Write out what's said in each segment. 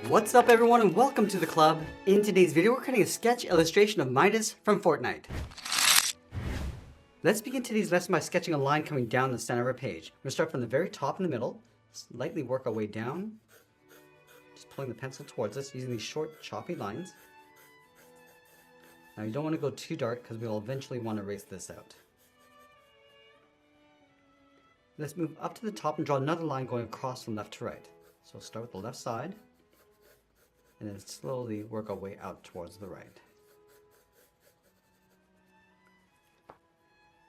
What's up everyone and welcome to the club. In today's video we're creating a sketch illustration of Midas from Fortnite. Let's begin today's lesson by sketching a line coming down the center of our page. We're going to start from the very top in the middle, slightly work our way down, just pulling the pencil towards us using these short choppy lines. Now you don't want to go too dark because we'll eventually want to erase this out. Let's move up to the top and draw another line going across from left to right. So we'll start with the left side and then slowly work our way out towards the right.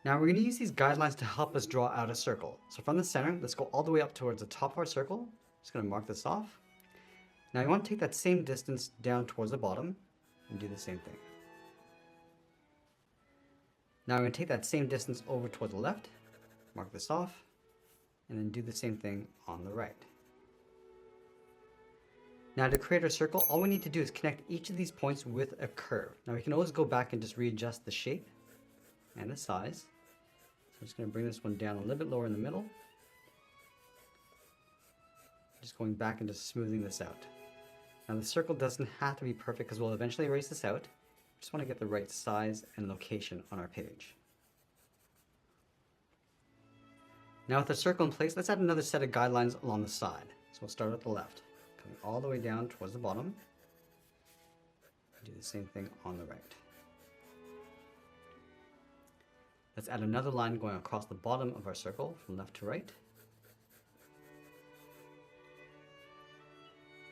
Now we're going to use these guidelines to help us draw out a circle. So from the center, let's go all the way up towards the top of our circle. Just going to mark this off. Now you want to take that same distance down towards the bottom and do the same thing. Now we're going to take that same distance over towards the left, mark this off, and then do the same thing on the right. Now to create our circle, all we need to do is connect each of these points with a curve. Now we can always go back and just readjust the shape and the size. So I'm just going to bring this one down a little bit lower in the middle. Just going back and just smoothing this out. Now the circle doesn't have to be perfect because we'll eventually erase this out. Just want to get the right size and location on our page. Now with the circle in place, let's add another set of guidelines along the side. So we'll start at the left, coming all the way down towards the bottom. Do the same thing on the right. Let's add another line going across the bottom of our circle from left to right.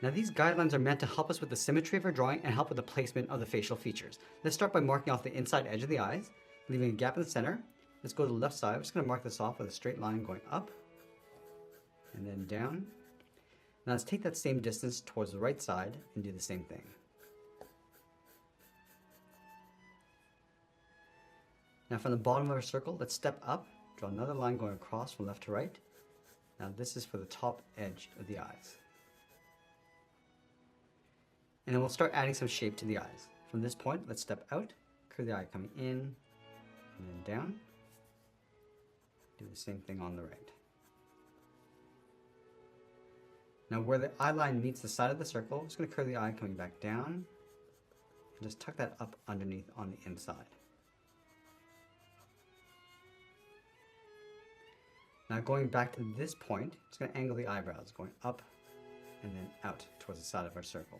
Now these guidelines are meant to help us with the symmetry of our drawing and help with the placement of the facial features. Let's start by marking off the inside edge of the eyes, leaving a gap in the center. Let's go to the left side. I'm just going to mark this off with a straight line going up and then down. Now let's take that same distance towards the right side and do the same thing. Now from the bottom of our circle, let's step up, draw another line going across from left to right. Now this is for the top edge of the eyes. And then we'll start adding some shape to the eyes. From this point, let's step out, curve the eye coming in and then down. Do the same thing on the right. Now where the eye line meets the side of the circle, I'm just going to curve the eye coming back down and just tuck that up underneath on the inside. Now going back to this point, I'm just going to angle the eyebrows going up and then out towards the side of our circle.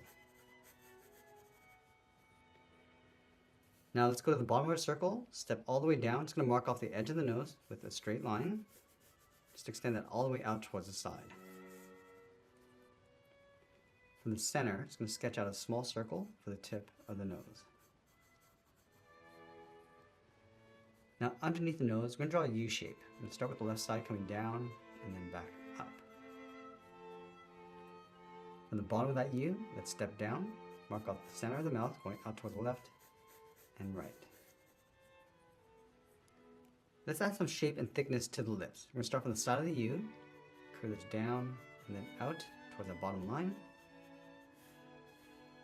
Now let's go to the bottom of our circle, step all the way down. Just going to mark off the edge of the nose with a straight line. Just extend that all the way out towards the side. From the center, just going to sketch out a small circle for the tip of the nose. Now underneath the nose, we're going to draw a U shape. I'm going to start with the left side coming down and then back up. From the bottom of that U, let's step down, mark off the center of the mouth going out towards the left and right. Let's add some shape and thickness to the lips. We're going to start from the side of the U, curve this down and then out towards the bottom line.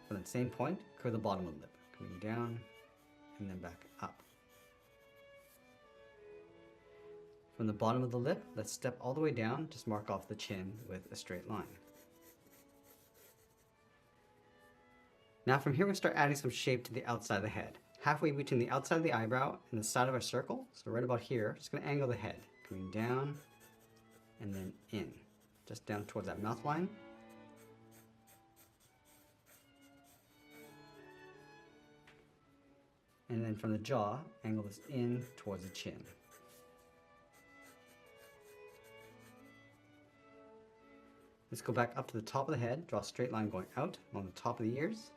From that same point, curve the bottom of the lip, coming down and then back up. From the bottom of the lip, let's step all the way down, just mark off the chin with a straight line. Now from here, we're going to start adding some shape to the outside of the head. Halfway between the outside of the eyebrow and the side of our circle, so right about here, just going to angle the head, coming down and then in, just down towards that mouth line. And then from the jaw, angle this in towards the chin. Let's go back up to the top of the head, draw a straight line going out along the top of the ears.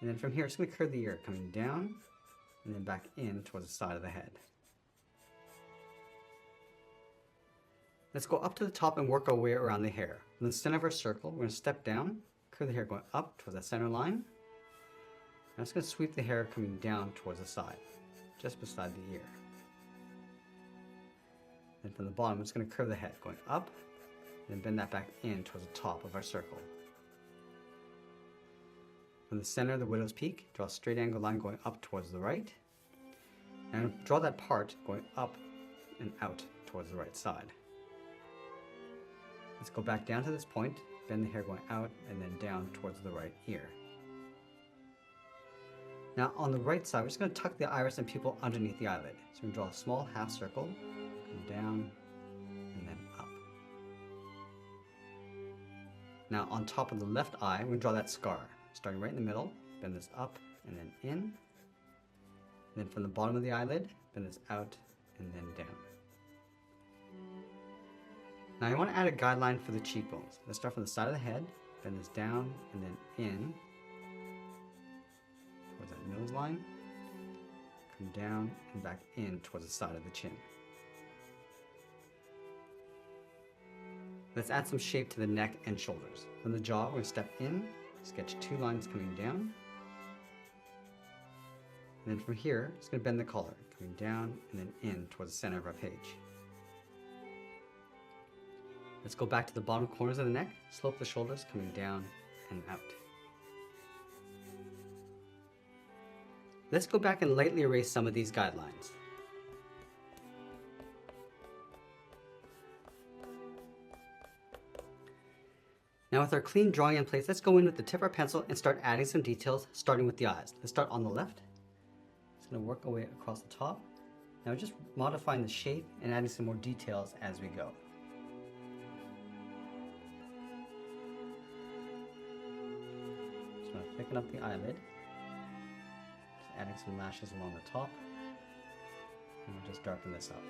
And then from here, just going to curve the ear, coming down and then back in towards the side of the head. Let's go up to the top and work our way around the hair. From the center of our circle, we're going to step down, curve the hair going up towards that center line. I'm just going to sweep the hair coming down towards the side, just beside the ear. And from the bottom, I'm just going to curve the head going up and then bend that back in towards the top of our circle. From the center of the widow's peak, draw a straight angle line going up towards the right. And draw that part going up and out towards the right side. Let's go back down to this point, bend the hair going out and then down towards the right ear. Now on the right side, we're just going to tuck the iris and pupil underneath the eyelid. So we're going to draw a small half circle, come down, and then up. Now on top of the left eye, we're going to draw that scar. Starting right in the middle, bend this up and then in. And then from the bottom of the eyelid, bend this out and then down. Now I want to add a guideline for the cheekbones. Let's start from the side of the head, bend this down and then in towards that nose line, come down and back in towards the side of the chin. Let's add some shape to the neck and shoulders. From the jaw, we're going to step in, sketch 2 lines coming down. And then from here, just going to bend the collar, coming down and then in towards the center of our page. Let's go back to the bottom corners of the neck, slope the shoulders, coming down and out. Let's go back and lightly erase some of these guidelines. Now with our clean drawing in place, let's go in with the tip of our pencil and start adding some details, starting with the eyes. Let's start on the left. Just going to work our way across the top. Now we're just modifying the shape and adding some more details as we go. Just going to thicken up the eyelid. Just adding some lashes along the top. And we'll just darken this up.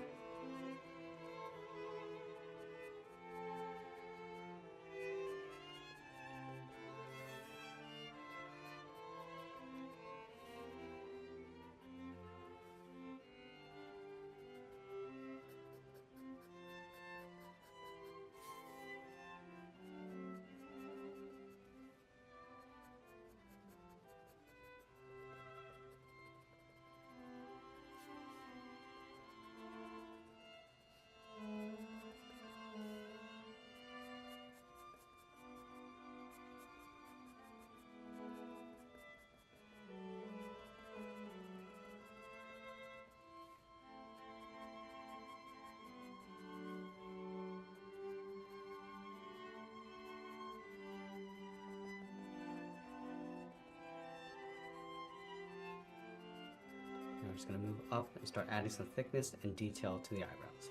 We're just going to move up and start adding some thickness and detail to the eyebrows.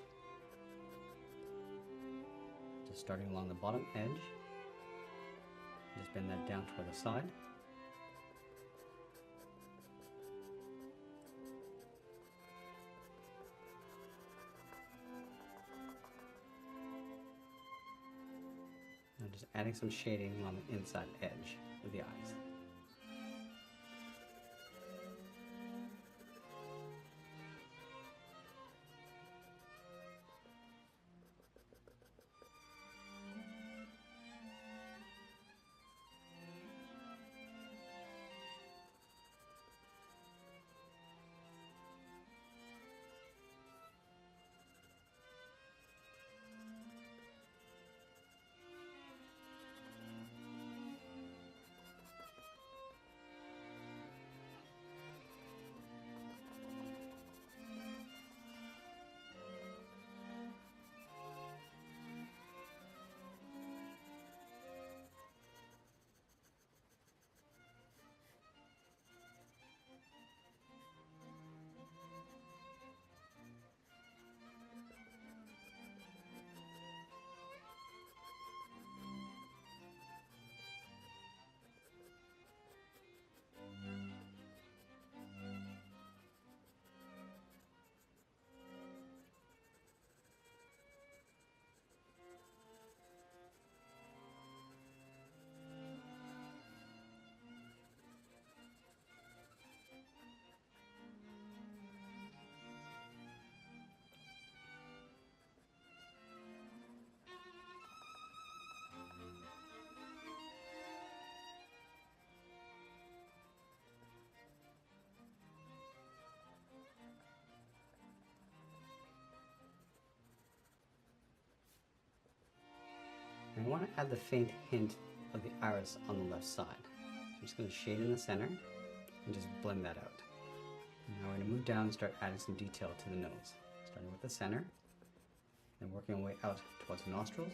Just starting along the bottom edge. Just bend that down toward the side. And just adding some shading along the inside edge of the eyes. And I want to add the faint hint of the iris on the left side. I'm just going to shade in the center and just blend that out. And now we're going to move down and start adding some detail to the nose, starting with the center, then working our way out towards the nostrils,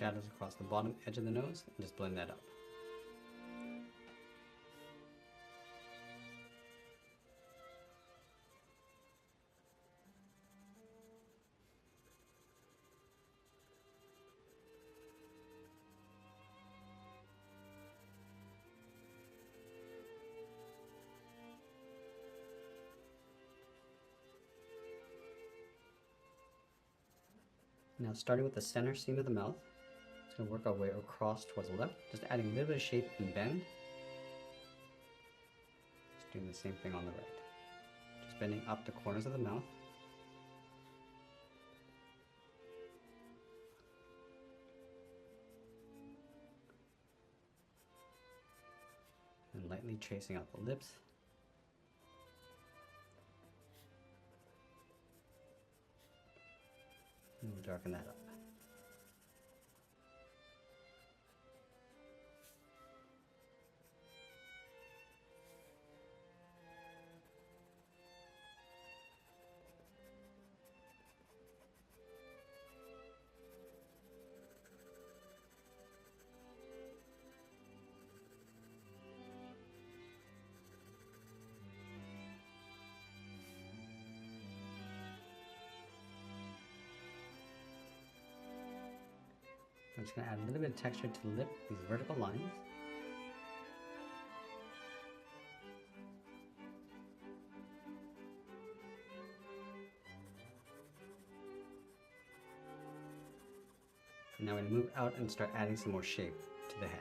shadows across the bottom edge of the nose and just blend that up. Now starting with the center seam of the mouth, it's going to work our way across towards the left, just adding a little bit of shape and bend. Just doing the same thing on the right. Just bending up the corners of the mouth. And lightly tracing out the lips. And we'll darken that up. I'm just going to add a little bit of texture to the lip, these vertical lines. And now we're going to move out and start adding some more shape to the head.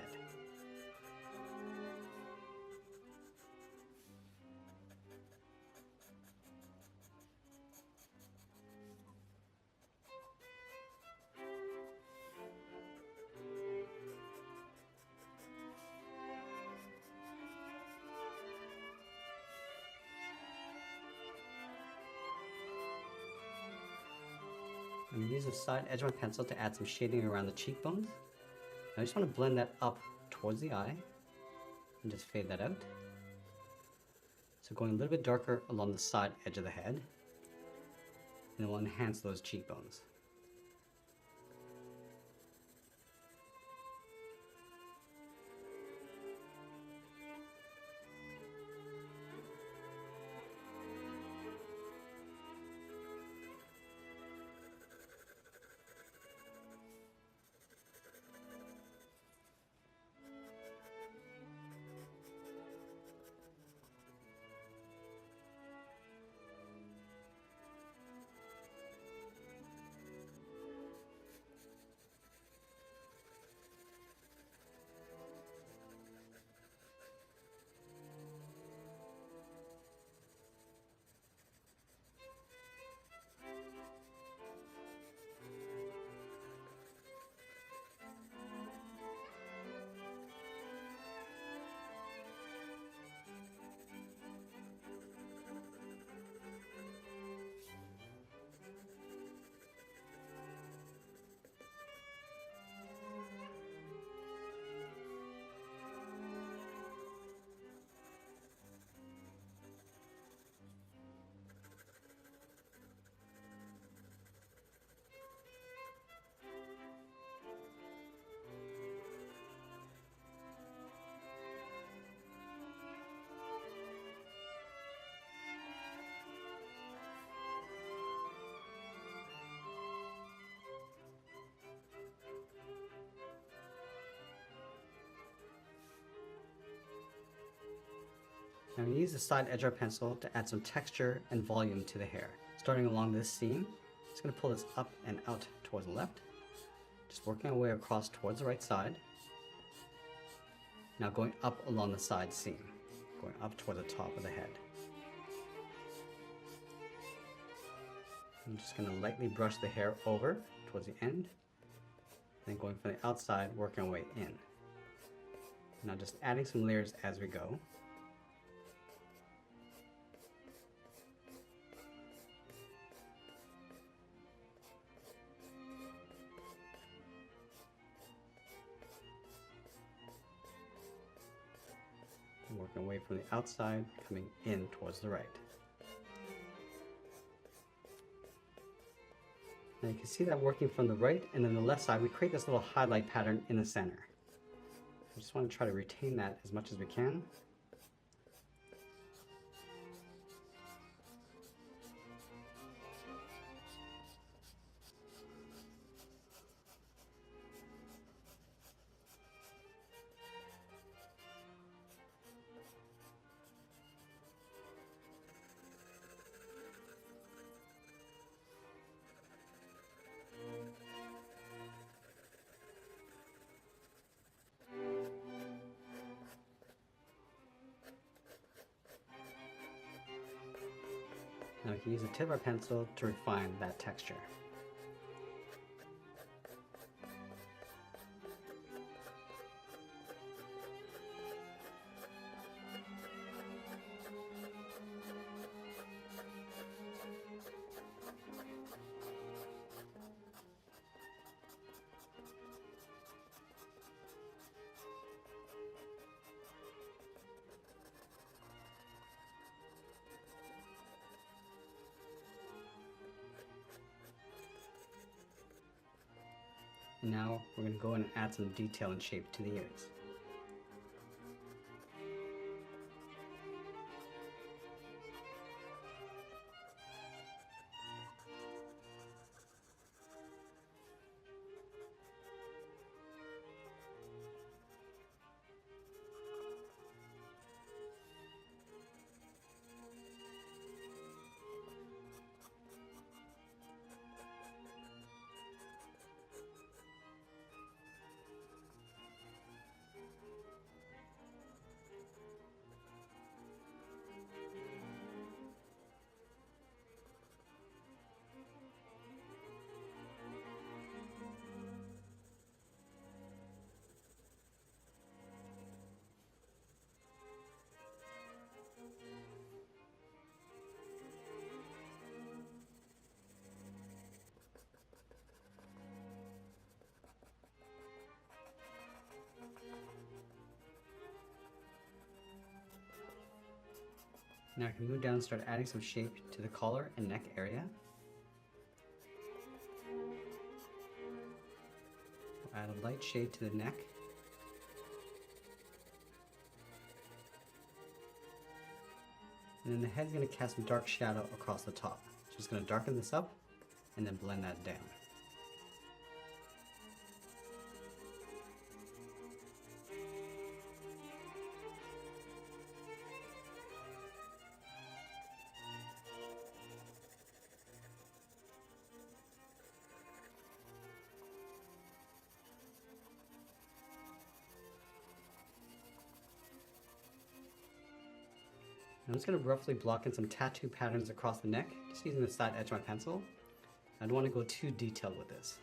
I'm going to use the side edge of my pencil to add some shading around the cheekbones. I just want to blend that up towards the eye and just fade that out. So going a little bit darker along the side edge of the head, and it will enhance those cheekbones. I'm going to use the side edge of our pencil to add some texture and volume to the hair. Starting along this seam, just going to pull this up and out towards the left. Just working our way across towards the right side. Now going up along the side seam, going up toward the top of the head. I'm just going to lightly brush the hair over towards the end, then going from the outside, working our way in. Now just adding some layers as we go. Working away from the outside, coming in towards the right. Now you can see that working from the right, and then the left side, we create this little highlight pattern in the center. I just want to try to retain that as much as we can. Now we can use the tip of our pencil to refine that texture. Now we're going to go in and add some detail and shape to the ears. Now I can move down and start adding some shape to the collar and neck area. Add a light shade to the neck. And then the head's going to cast some dark shadow across the top. So just going to darken this up and then blend that down. I'm just going to roughly block in some tattoo patterns across the neck, just using the side edge of my pencil. I don't want to go too detailed with this.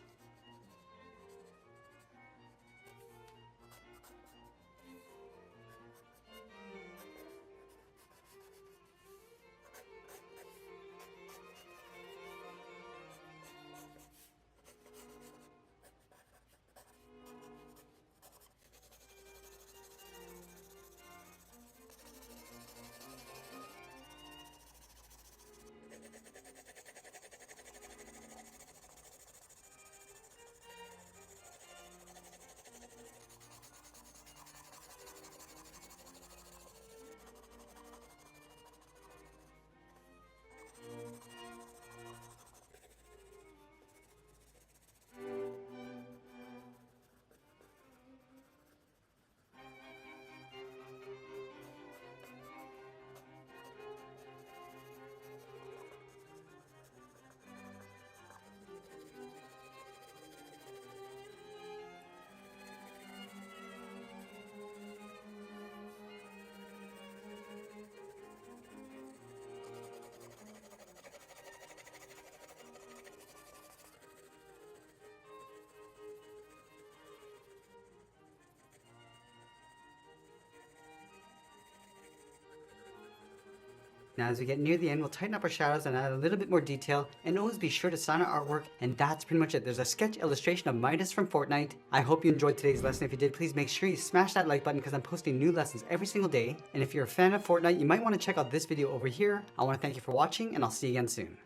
Now as we get near the end, we'll tighten up our shadows and add a little bit more detail, and always be sure to sign our artwork, and that's pretty much it. There's a sketch illustration of Midas from Fortnite. I hope you enjoyed today's lesson. If you did, please make sure you smash that like button because I'm posting new lessons every single day. And if you're a fan of Fortnite, you might want to check out this video over here. I want to thank you for watching, and I'll see you again soon.